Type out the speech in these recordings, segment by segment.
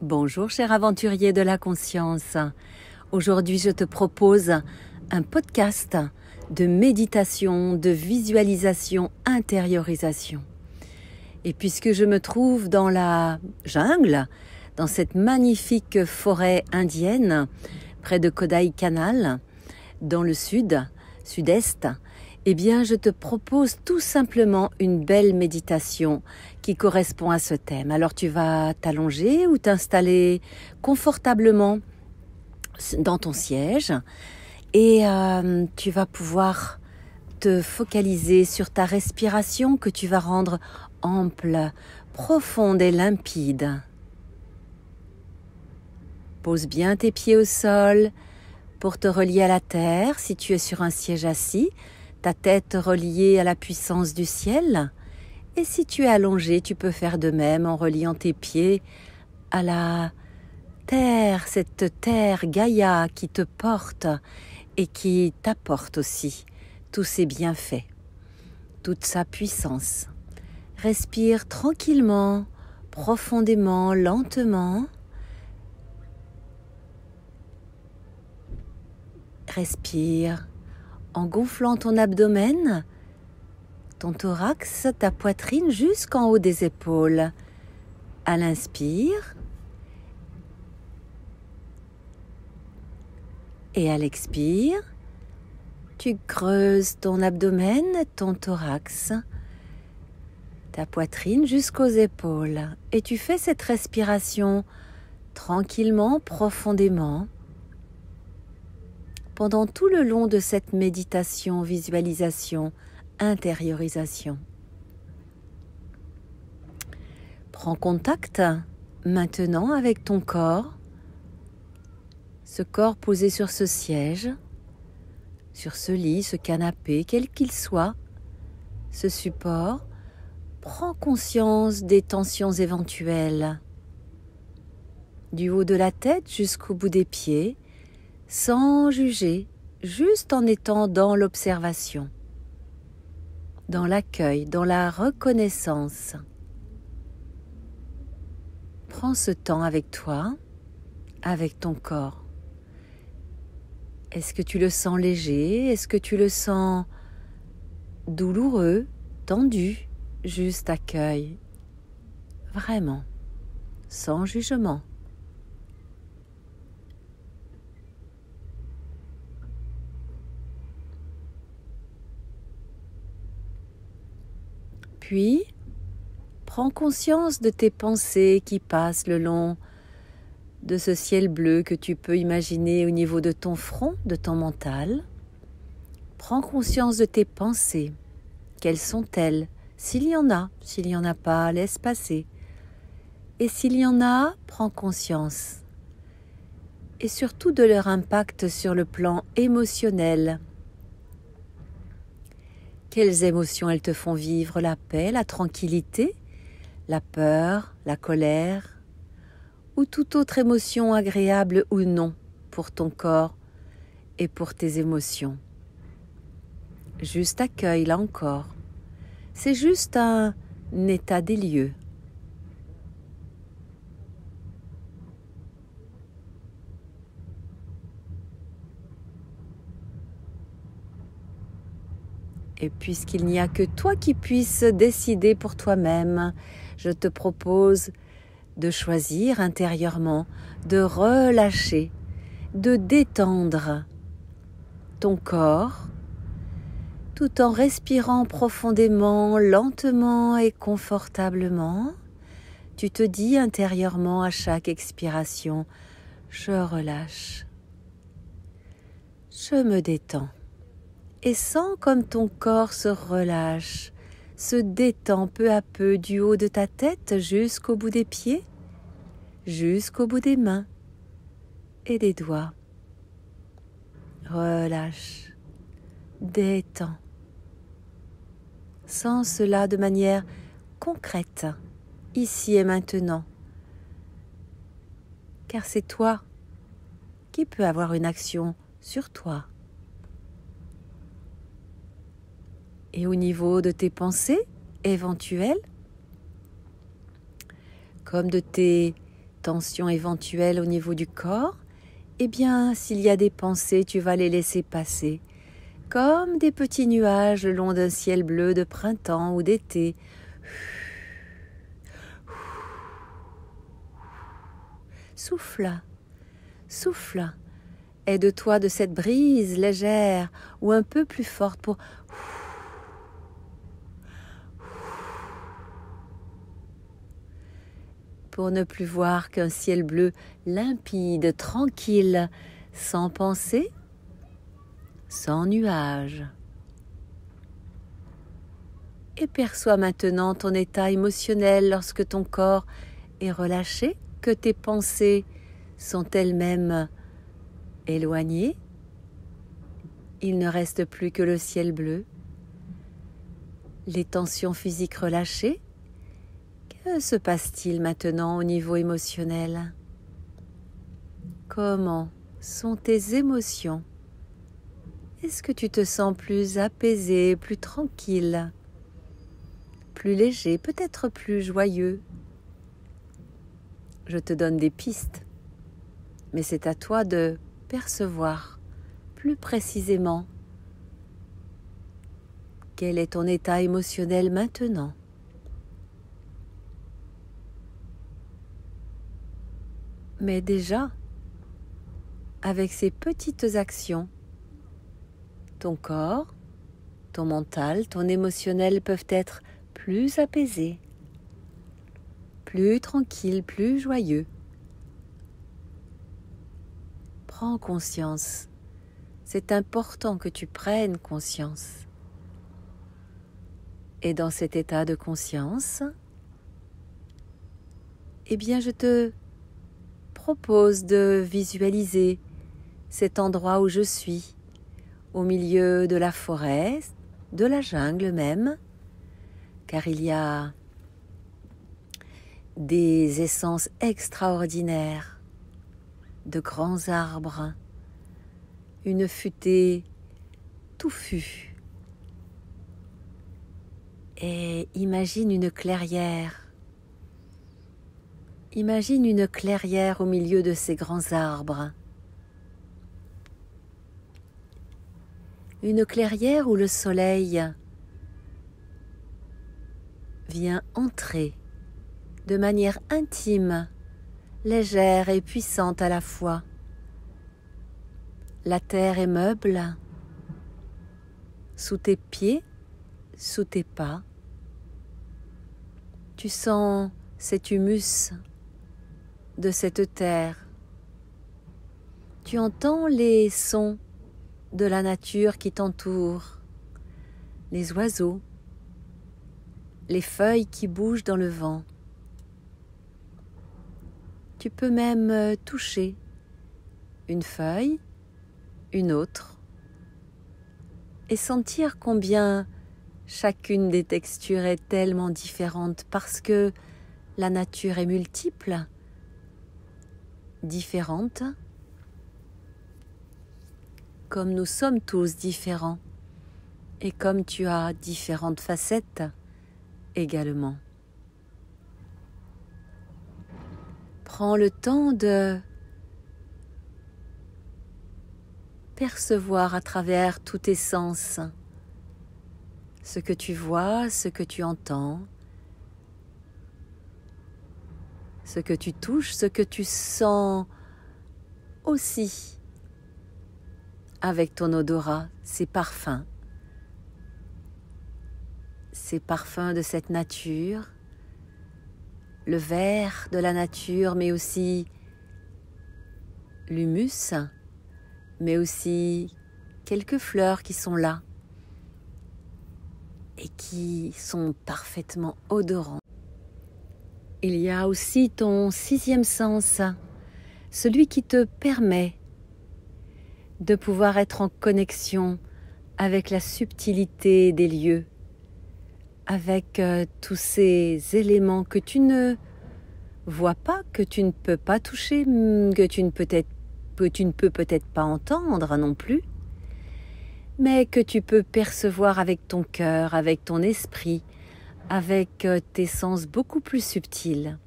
Bonjour cher aventurier de la conscience. Aujourd'hui je te propose un podcast de méditation, de visualisation, intériorisation. Et puisque je me trouve dans la jungle, dans cette magnifique forêt indienne, près de Kodaikanal, dans le sud-est, eh bien je te propose tout simplement une belle méditation qui correspond à ce thème. Alors tu vas t'allonger ou t'installer confortablement dans ton siège et tu vas pouvoir te focaliser sur ta respiration que tu vas rendre ample, profonde et limpide. Pose bien tes pieds au sol pour te relier à la terre si tu es sur un siège assis, ta tête reliée à la puissance du ciel. Et si tu es allongé, tu peux faire de même en reliant tes pieds à la terre, cette terre Gaïa qui te porte et qui t'apporte aussi tous ses bienfaits, toute sa puissance. Respire tranquillement, profondément, lentement. Respire en gonflant ton abdomen, ton thorax, ta poitrine jusqu'en haut des épaules. À l'inspire et à l'expire, tu creuses ton abdomen, ton thorax, ta poitrine jusqu'aux épaules. Et tu fais cette respiration tranquillement, profondément, pendant tout le long de cette méditation, visualisation, intériorisation. Prends contact maintenant avec ton corps, ce corps posé sur ce siège, sur ce lit, ce canapé, quel qu'il soit, ce support. Prends conscience des tensions éventuelles, du haut de la tête jusqu'au bout des pieds, sans juger, juste en étant dans l'observation, dans l'accueil, dans la reconnaissance. Prends ce temps avec toi, avec ton corps. Est-ce que tu le sens léger? Est-ce que tu le sens douloureux, tendu? Juste accueil, vraiment, sans jugement. Puis, prends conscience de tes pensées qui passent le long de ce ciel bleu que tu peux imaginer au niveau de ton front, de ton mental. Prends conscience de tes pensées. Quelles sont-elles? S'il y en a pas, laisse passer. Et s'il y en a, prends conscience. Et surtout de leur impact sur le plan émotionnel. Quelles émotions elles te font vivre? La paix, la tranquillité, la peur, la colère, ou toute autre émotion agréable ou non pour ton corps et pour tes émotions. Juste accueil, là encore. C'est juste un état des lieux. Et puisqu'il n'y a que toi qui puisses décider pour toi-même, je te propose de choisir intérieurement, de relâcher, de détendre ton corps, tout en respirant profondément, lentement et confortablement. Tu te dis intérieurement à chaque expiration, je relâche, je me détends. Et sens comme ton corps se relâche, se détend peu à peu du haut de ta tête jusqu'au bout des pieds, jusqu'au bout des mains et des doigts. Relâche, détends. Sens cela de manière concrète, ici et maintenant. Car c'est toi qui peux avoir une action sur toi. Et au niveau de tes pensées éventuelles, comme de tes tensions éventuelles au niveau du corps, eh bien, s'il y a des pensées, tu vas les laisser passer, comme des petits nuages le long d'un ciel bleu de printemps ou d'été. Souffle, souffle. Aide-toi de cette brise légère ou un peu plus forte pour ne plus voir qu'un ciel bleu limpide, tranquille, sans pensée, sans nuages. Et perçois maintenant ton état émotionnel lorsque ton corps est relâché, que tes pensées sont elles-mêmes éloignées. Il ne reste plus que le ciel bleu, les tensions physiques relâchées. Que se passe-t-il maintenant au niveau émotionnel? Comment sont tes émotions? Est-ce que tu te sens plus apaisé, plus tranquille, plus léger, peut-être plus joyeux? Je te donne des pistes, mais c'est à toi de percevoir plus précisément quel est ton état émotionnel maintenant. Mais déjà, avec ces petites actions, ton corps, ton mental, ton émotionnel peuvent être plus apaisés, plus tranquilles, plus joyeux. Prends conscience. C'est important que tu prennes conscience. Et dans cet état de conscience, eh bien je te propose de visualiser cet endroit où je suis, au milieu de la forêt, de la jungle même, car il y a des essences extraordinaires, de grands arbres, une futaie touffue. Et imagine une clairière. Imagine une clairière au milieu de ces grands arbres. Une clairière où le soleil vient entrer de manière intime, légère et puissante à la fois. La terre est meuble, sous tes pieds, sous tes pas. Tu sens cet humus de cette terre. Tu entends les sons de la nature qui t'entoure, les oiseaux, les feuilles qui bougent dans le vent. Tu peux même toucher une feuille, une autre, et sentir combien chacune des textures est tellement différente parce que la nature est multiple, différente, comme nous sommes tous différents et comme tu as différentes facettes également. Prends le temps de percevoir à travers tous tes sens ce que tu vois, ce que tu entends, ce que tu touches, ce que tu sens aussi avec ton odorat, ces parfums de cette nature, le vert de la nature, mais aussi l'humus, mais aussi quelques fleurs qui sont là et qui sont parfaitement odorantes. Il y a aussi ton sixième sens, celui qui te permet de pouvoir être en connexion avec la subtilité des lieux, avec tous ces éléments que tu ne vois pas, que tu ne peux pas toucher, que tu ne peux peut-être pas entendre non plus, mais que tu peux percevoir avec ton cœur, avec ton esprit, avec tes sens beaucoup plus subtils.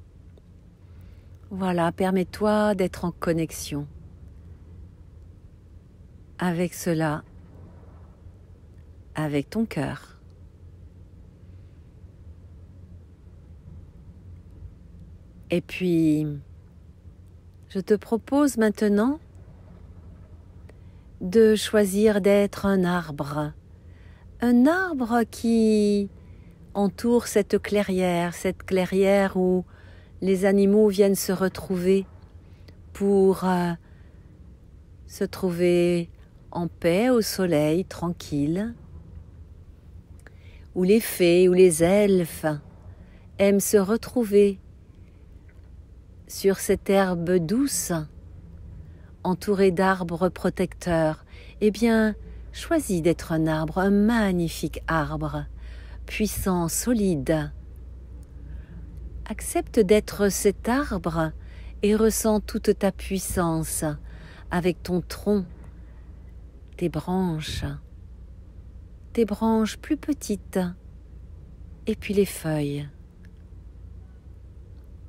Voilà, permets-toi d'être en connexion avec cela, avec ton cœur. Et puis, je te propose maintenant de choisir d'être un arbre qui entoure cette clairière où les animaux viennent se retrouver pour se trouver en paix au soleil, tranquille, où les fées ou les elfes aiment se retrouver sur cette herbe douce, entourée d'arbres protecteurs. Eh bien, choisis d'être un arbre, un magnifique arbre, puissant, solide. Accepte d'être cet arbre et ressens toute ta puissance avec ton tronc, tes branches plus petites, et puis les feuilles.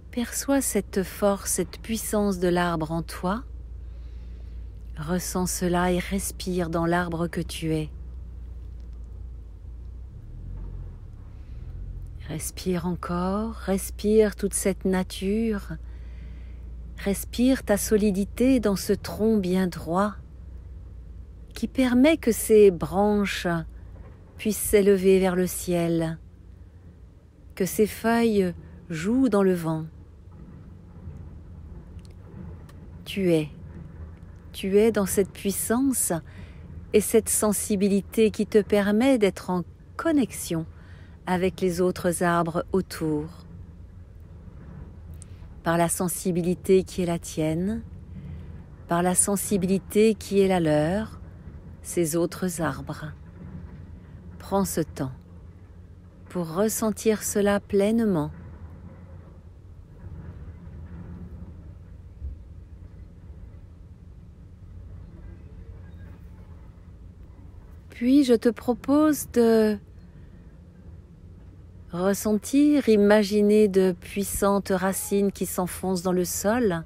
Perçois cette force, cette puissance de l'arbre en toi. Ressens cela et respire dans l'arbre que tu es. Respire encore, respire toute cette nature. Respire ta solidité dans ce tronc bien droit qui permet que ces branches puissent s'élever vers le ciel, que ces feuilles jouent dans le vent. Tu es dans cette puissance et cette sensibilité qui te permet d'être en connexion avec les autres arbres autour. Par la sensibilité qui est la tienne, par la sensibilité qui est la leur, ces autres arbres. Prends ce temps pour ressentir cela pleinement. Puis je te propose de ressentir, imaginer de puissantes racines qui s'enfoncent dans le sol,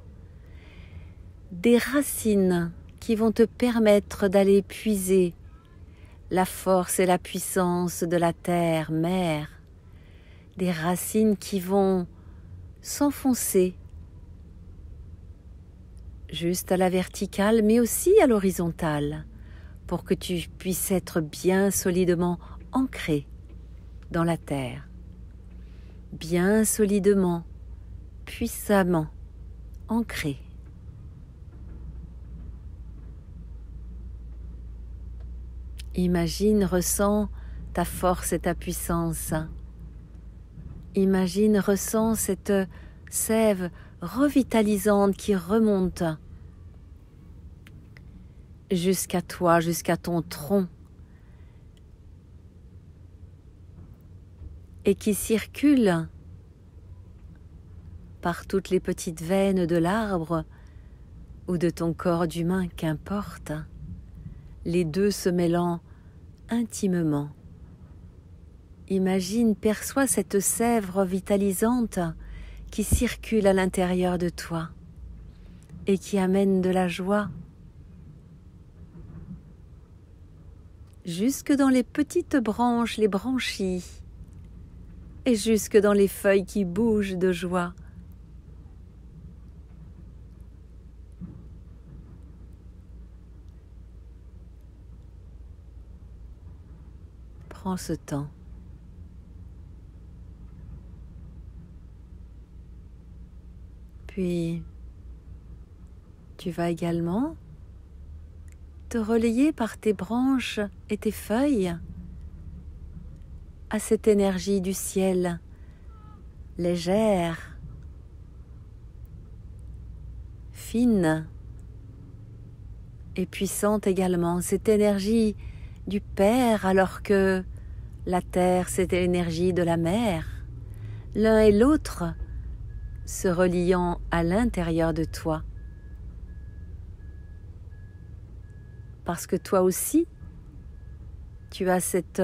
des racines qui vont te permettre d'aller puiser la force et la puissance de la terre, mère, des racines qui vont s'enfoncer juste à la verticale mais aussi à l'horizontale, pour que tu puisses être bien solidement ancré dans la terre, bien solidement, puissamment ancré. Imagine, ressens ta force et ta puissance. Imagine, ressens cette sève revitalisante qui remonte jusqu'à toi, jusqu'à ton tronc, et qui circule par toutes les petites veines de l'arbre ou de ton corps d'humain, qu'importe, les deux se mêlant intimement. Imagine, perçois cette sève revitalisante qui circule à l'intérieur de toi et qui amène de la joie jusque dans les petites branches, les branchies, et jusque dans les feuilles qui bougent de joie. Prends ce temps. Puis, tu vas également te relayer par tes branches et tes feuilles à cette énergie du ciel, légère, fine et puissante également, cette énergie du Père, alors que la terre, c'est l'énergie de la mer, l'un et l'autre se reliant à l'intérieur de toi. Parce que toi aussi, tu as cette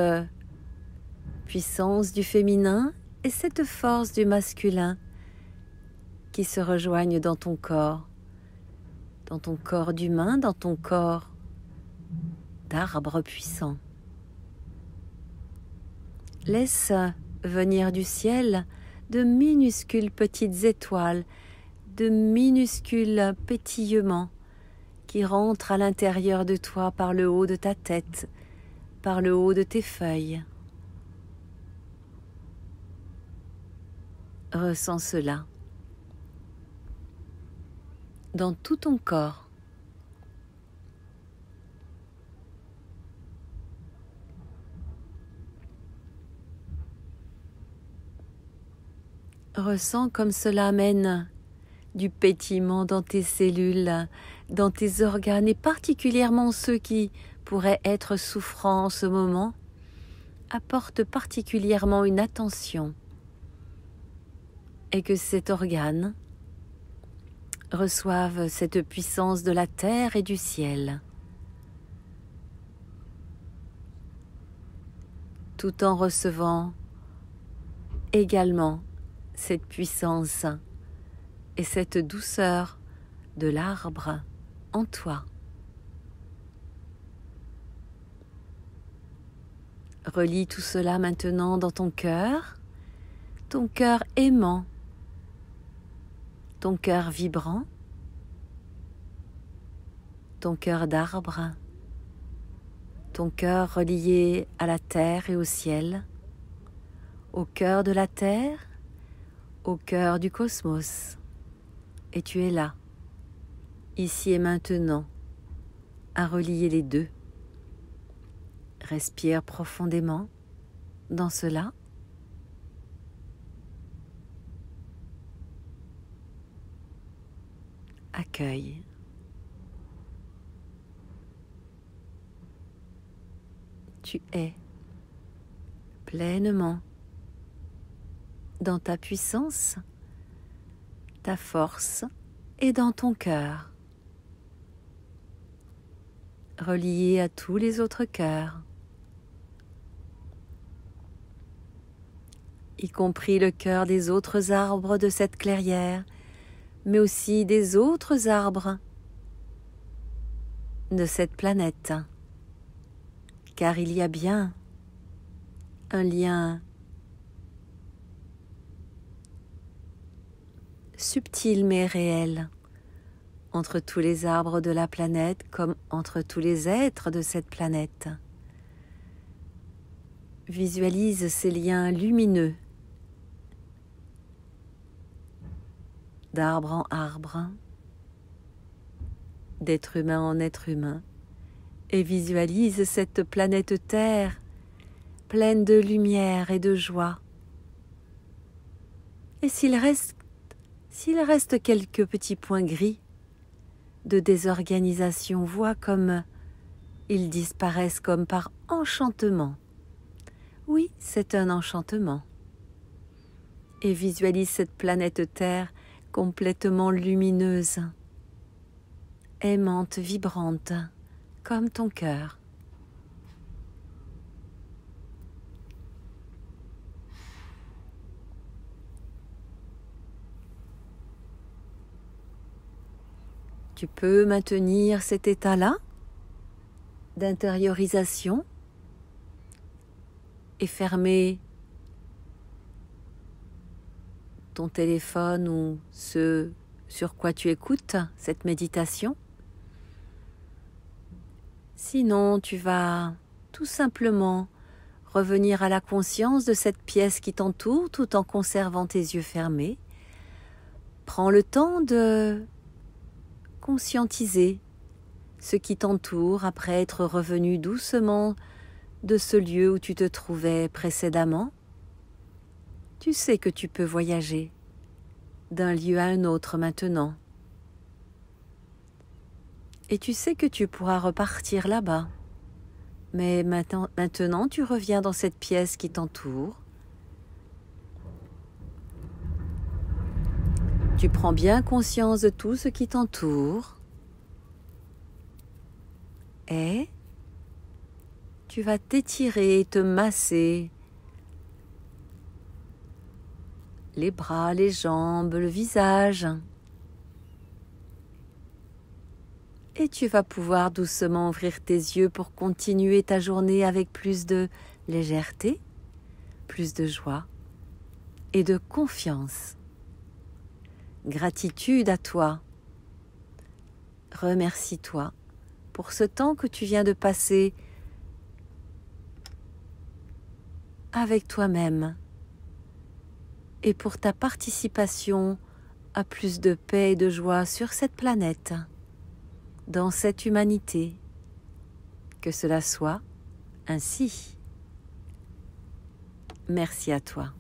puissance du féminin et cette force du masculin qui se rejoignent dans ton corps d'humain, dans ton corps d'arbre puissant. Laisse venir du ciel de minuscules petites étoiles, de minuscules pétillements qui rentrent à l'intérieur de toi par le haut de ta tête, par le haut de tes feuilles. Ressens cela dans tout ton corps. Ressens comme cela amène du pétillement dans tes cellules, dans tes organes, et particulièrement ceux qui pourraient être souffrants en ce moment. Apporte particulièrement une attention et que cet organe reçoive cette puissance de la terre et du ciel, tout en recevant également cette puissance et cette douceur de l'arbre en toi. Relie tout cela maintenant dans ton cœur aimant, ton cœur vibrant, ton cœur d'arbre, ton cœur relié à la terre et au ciel, au cœur de la terre, au cœur du cosmos. Et tu es là, ici et maintenant, à relier les deux. Respire profondément dans cela. Accueille. Tu es pleinement dans ta puissance, ta force et dans ton cœur, relié à tous les autres cœurs, y compris le cœur des autres arbres de cette clairière, mais aussi des autres arbres de cette planète, car il y a bien un lien subtil mais réel entre tous les arbres de la planète comme entre tous les êtres de cette planète. Visualise ces liens lumineux d'arbre en arbre, d'être humain en être humain, et visualise cette planète Terre pleine de lumière et de joie. Et s'il reste quelques petits points gris de désorganisation, vois comme ils disparaissent comme par enchantement. Oui, c'est un enchantement. Et visualise cette planète Terre complètement lumineuse, aimante, vibrante, comme ton cœur. Tu peux maintenir cet état-là d'intériorisation et fermer ton téléphone ou ce sur quoi tu écoutes cette méditation. Sinon, tu vas tout simplement revenir à la conscience de cette pièce qui t'entoure tout en conservant tes yeux fermés. Prends le temps de conscientiser ce qui t'entoure après être revenu doucement de ce lieu où tu te trouvais précédemment. Tu sais que tu peux voyager d'un lieu à un autre maintenant. Et tu sais que tu pourras repartir là-bas. Mais maintenant, tu reviens dans cette pièce qui t'entoure. Tu prends bien conscience de tout ce qui t'entoure. Et tu vas t'étirer et te masser les bras, les jambes, le visage. Et tu vas pouvoir doucement ouvrir tes yeux pour continuer ta journée avec plus de légèreté, plus de joie et de confiance. Gratitude à toi. Remercie-toi pour ce temps que tu viens de passer avec toi-même et pour ta participation à plus de paix et de joie sur cette planète, dans cette humanité. Que cela soit ainsi. Merci à toi.